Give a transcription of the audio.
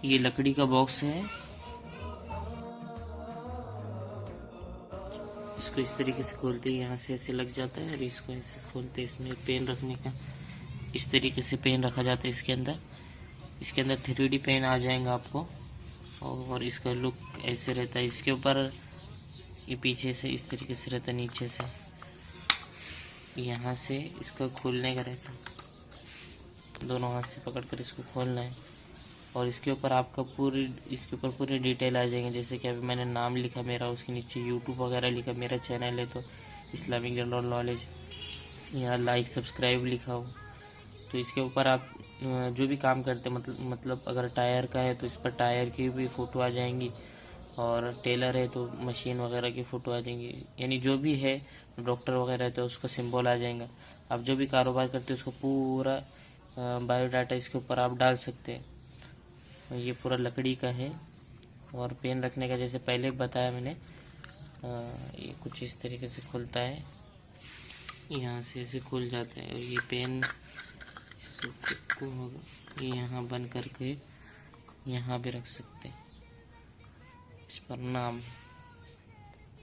ये लकड़ी का बॉक्स है। इसको इस तरीके से खोलते ही यहाँ से ऐसे लग जाता है और इसको ऐसे खोलते इसमें पेन रखने का इस तरीके से पेन रखा जाता है इसके अंदर। इसके अंदर 3D पेन आ जाएगा आपको और इसका लुक ऐसे रहता है। इसके ऊपर ये पीछे से इस तरीके से रहता है, नीचे से यहाँ से इसका खोलने का रहता है। दोनों हाथ से पकड़कर इसको खोलना है और इसके ऊपर आपका इसके ऊपर पूरी डिटेल आ जाएंगे। जैसे कि अभी मैंने नाम लिखा मेरा, उसके नीचे यूट्यूब वगैरह लिखा, मेरा चैनल है तो इस्लामिक जनरल नॉलेज, यहाँ लाइक सब्सक्राइब लिखा हो। तो इसके ऊपर आप जो भी काम करते मतलब अगर टायर का है तो इस पर टायर की भी फ़ोटो आ जाएंगी और टेलर है तो मशीन वगैरह की फ़ोटो आ जाएंगी। यानी जो भी है, डॉक्टर वगैरह है तो उसका सिंबल आ जाएगा। आप जो भी कारोबार करते हैं उसको पूरा बायोडाटा इसके ऊपर आप डाल सकते हैं। ये पूरा लकड़ी का है और पेन रखने का जैसे पहले बताया मैंने, ये कुछ इस तरीके से खुलता है, यहाँ से ऐसे खुल जाता है। और ये पेन को यहाँ बंद करके यहाँ भी रख सकते हैं। इस पर नाम